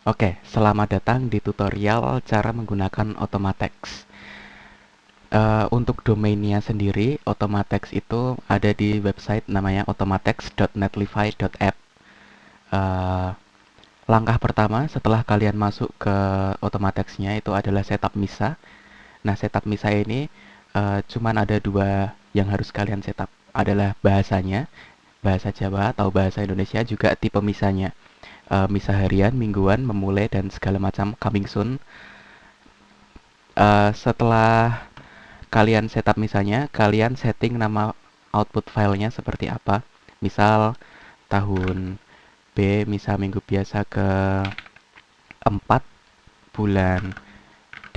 Oke, selamat datang di tutorial cara menggunakan Automatext. Untuk domainnya sendiri, Automatext itu ada di website namanya automatext.netlify.app. Eh, Langkah pertama setelah kalian masuk ke Automatext-nya itu adalah setup MISA. Nah, setup MISA ini cuman ada dua yang harus kalian setup. Adalah bahasanya, bahasa Jawa atau bahasa Indonesia, juga tipe MISA-nya. MISA harian, mingguan, memulai, dan segala macam coming soon. Setelah kalian setup misalnya, kalian setting nama output filenya seperti apa. Misal tahun B, misal minggu biasa ke 4 bulan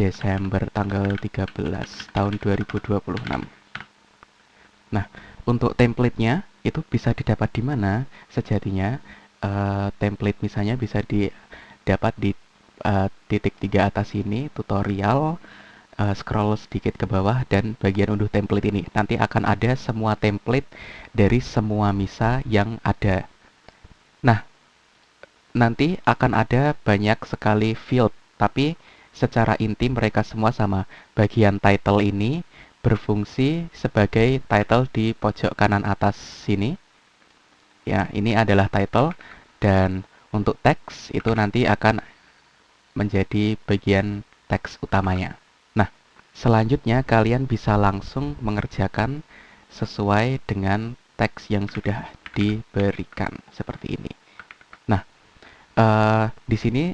Desember tanggal 13 tahun 2026. Nah, untuk template-nya itu bisa didapat di mana? Sejatinya template misalnya bisa didapat di titik 3 atas ini, tutorial. Scroll sedikit ke bawah dan bagian unduh template ini. Nanti akan ada semua template dari semua MISA yang ada. Nah, nanti akan ada banyak sekali field, tapi secara inti mereka semua sama. Bagian title ini berfungsi sebagai title di pojok kanan atas sini. Ya, ini adalah title, dan untuk teks itu nanti akan menjadi bagian teks utamanya. Nah, selanjutnya kalian bisa langsung mengerjakan sesuai dengan teks yang sudah diberikan seperti ini. Nah, di sini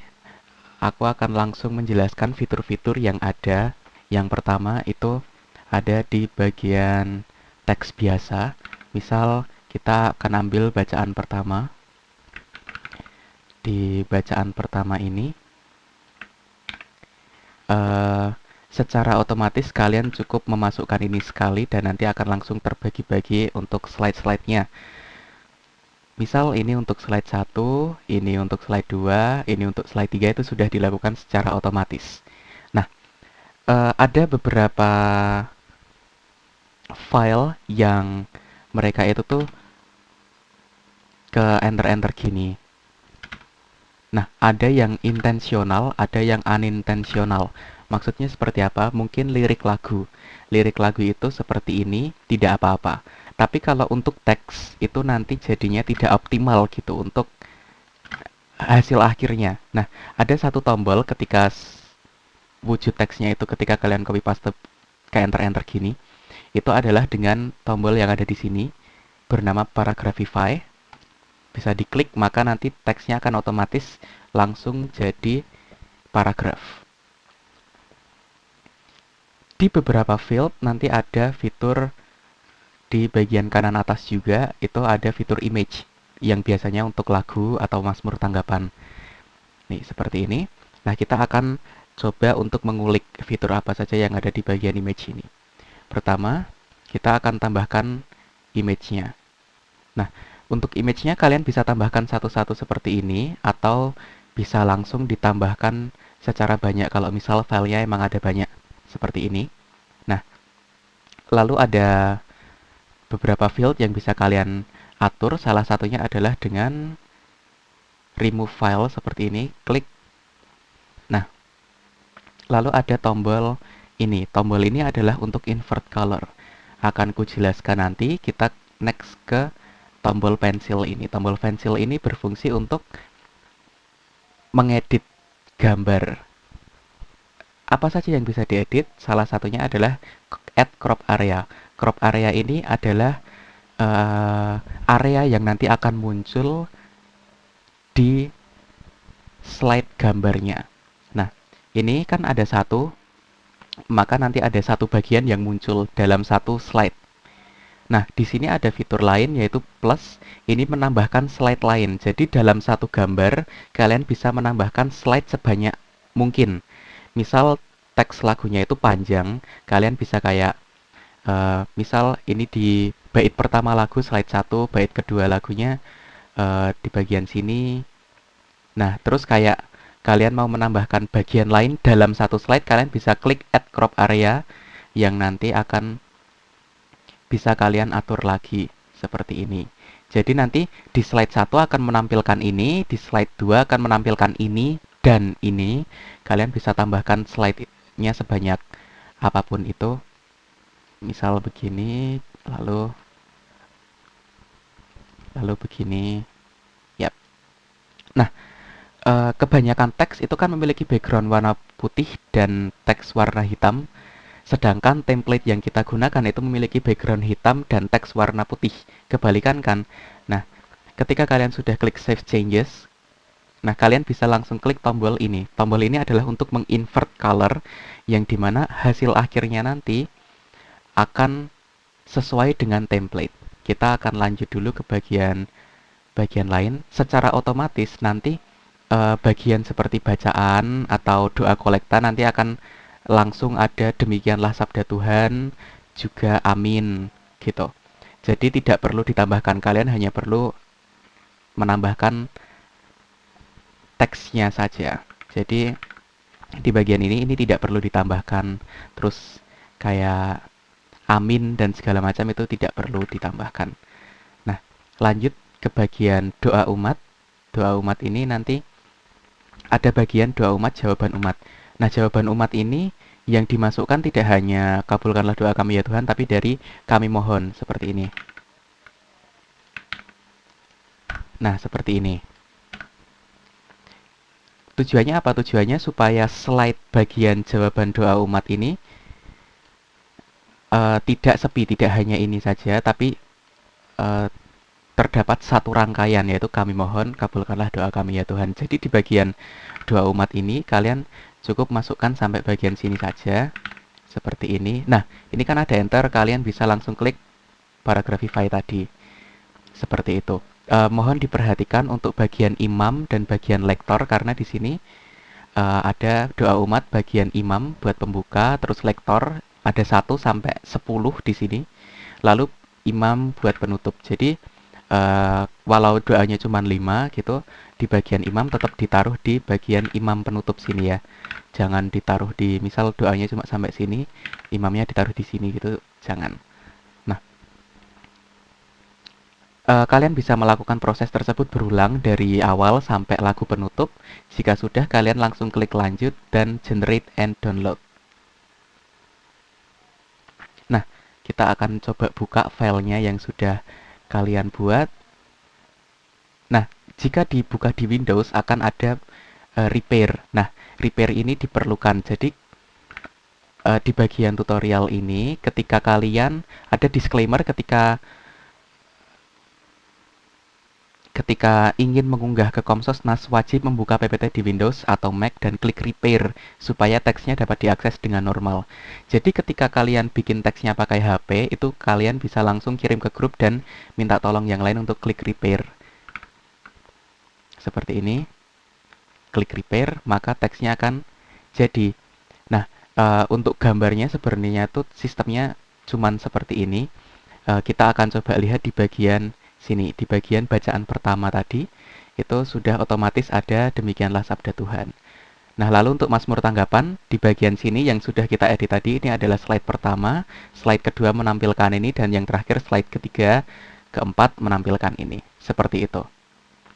aku akan langsung menjelaskan fitur-fitur yang ada. Yang pertama itu ada di bagian teks biasa. Misal kita akan ambil bacaan pertama. Di bacaan pertama ini secara otomatis kalian cukup memasukkan ini sekali dan nanti akan langsung terbagi-bagi untuk slide-slide-nya. Misal ini untuk slide 1, ini untuk slide 2, ini untuk slide 3 itu sudah dilakukan secara otomatis. Nah, ada beberapa file yang mereka itu tuh ke enter-enter gini. Nah, ada yang intensional, ada yang unintensional. Maksudnya seperti apa? Mungkin lirik lagu. Lirik lagu itu seperti ini, tidak apa-apa. Tapi kalau untuk teks, itu nanti jadinya tidak optimal gitu untuk hasil akhirnya. Nah, ada satu tombol ketika wujud teksnya itu ketika kalian copy paste ke enter-enter gini, itu adalah dengan tombol yang ada di sini, bernama Paragraphify. Bisa diklik, maka nanti teksnya akan otomatis langsung jadi paragraf. Di beberapa field nanti ada fitur di bagian kanan atas juga, itu ada fitur image yang biasanya untuk lagu atau mazmur tanggapan. Nih, seperti ini. Nah, kita akan coba untuk mengulik fitur apa saja yang ada di bagian image ini. Pertama, kita akan tambahkan image-nya. Nah, untuk image-nya kalian bisa tambahkan satu-satu seperti ini, atau bisa langsung ditambahkan secara banyak kalau misal filenya emang ada banyak, seperti ini. Nah, lalu ada beberapa field yang bisa kalian atur, salah satunya adalah dengan remove file seperti ini, klik. Nah, lalu ada tombol ini. Tombol ini adalah untuk invert color. Akan kujelaskan nanti, kita next ke tombol pensil ini. Tombol pensil ini berfungsi untuk mengedit gambar. Apa saja yang bisa diedit? Salah satunya adalah add crop area. Crop area ini adalah area yang nanti akan muncul di slide gambarnya. Nah, ini kan ada satu, maka nanti ada satu bagian yang muncul dalam satu slide. Nah, di sini ada fitur lain yaitu plus. Ini menambahkan slide lain. Jadi dalam satu gambar, kalian bisa menambahkan slide sebanyak mungkin. Misal teks lagunya itu panjang, kalian bisa kayak misal ini di bait pertama lagu slide 1, bait kedua lagunya di bagian sini. Nah, terus kayak kalian mau menambahkan bagian lain dalam satu slide, kalian bisa klik add crop area yang nanti akan bisa kalian atur lagi seperti ini. Jadi nanti di slide 1 akan menampilkan ini, di slide 2 akan menampilkan ini. Dan ini kalian bisa tambahkan slide-nya sebanyak apapun itu. Misal begini, lalu begini. Yap. Nah, kebanyakan teks itu kan memiliki background warna putih dan teks warna hitam. Sedangkan template yang kita gunakan itu memiliki background hitam dan teks warna putih. Kebalikan kan? Nah, ketika kalian sudah klik Save Changes, nah kalian bisa langsung klik tombol ini. Tombol ini adalah untuk menginvert color, yang dimana hasil akhirnya nanti akan sesuai dengan template. Kita akan lanjut dulu ke bagian lain. Secara otomatis nanti bagian seperti bacaan atau doa kolekta nanti akan langsung ada demikianlah sabda Tuhan, juga amin gitu. Jadi tidak perlu ditambahkan, kalian hanya perlu menambahkan teksnya saja. Jadi di bagian ini tidak perlu ditambahkan, terus kayak amin dan segala macam itu tidak perlu ditambahkan. Nah, lanjut ke bagian doa umat. Doa umat ini nanti ada bagian doa umat, jawaban umat. Nah, jawaban umat ini yang dimasukkan tidak hanya kabulkanlah doa kami ya Tuhan, tapi dari kami mohon, seperti ini. Nah, seperti ini. Tujuannya apa? Tujuannya supaya slide bagian jawaban doa umat ini tidak sepi, tidak hanya ini saja, tapi terdapat satu rangkaian, yaitu kami mohon, kabulkanlah doa kami ya Tuhan. Jadi di bagian doa umat ini, kalian cukup masukkan sampai bagian sini saja, seperti ini. Nah, ini kan ada enter, kalian bisa langsung klik paragrafify tadi, seperti itu. Mohon diperhatikan untuk bagian imam dan bagian lektor, karena di sini ada doa umat bagian imam buat pembuka, terus lektor ada 1 sampai 10 di sini, lalu imam buat penutup. Jadi walau doanya cuma 5 gitu, di bagian imam tetap ditaruh di bagian imam penutup sini ya. Jangan ditaruh di, misal doanya cuma sampai sini, imamnya ditaruh di sini gitu, jangan. Nah, kalian bisa melakukan proses tersebut berulang dari awal sampai lagu penutup. Jika sudah, kalian langsung klik lanjut dan generate and download. Nah, kita akan coba buka filenya yang sudah kalian buat. Nah, jika dibuka di Windows akan ada repair. Nah, repair ini diperlukan. Jadi di bagian tutorial ini, ketika kalian ada disclaimer ketika ingin mengunggah ke Komsosnas, wajib membuka PPT di Windows atau Mac dan klik repair supaya teksnya dapat diakses dengan normal. Jadi ketika kalian bikin teksnya pakai HP, itu kalian bisa langsung kirim ke grup dan minta tolong yang lain untuk klik repair. Seperti ini. Klik repair, maka teksnya akan jadi. Nah, untuk gambarnya sebenarnya tuh sistemnya cuman seperti ini. Kita akan coba lihat di bagian sini, di bagian bacaan pertama tadi, itu sudah otomatis ada demikianlah sabda Tuhan. Nah, lalu untuk Mazmur tanggapan, di bagian sini yang sudah kita edit tadi, ini adalah slide pertama, slide kedua menampilkan ini, dan yang terakhir slide ketiga, keempat menampilkan ini. Seperti itu.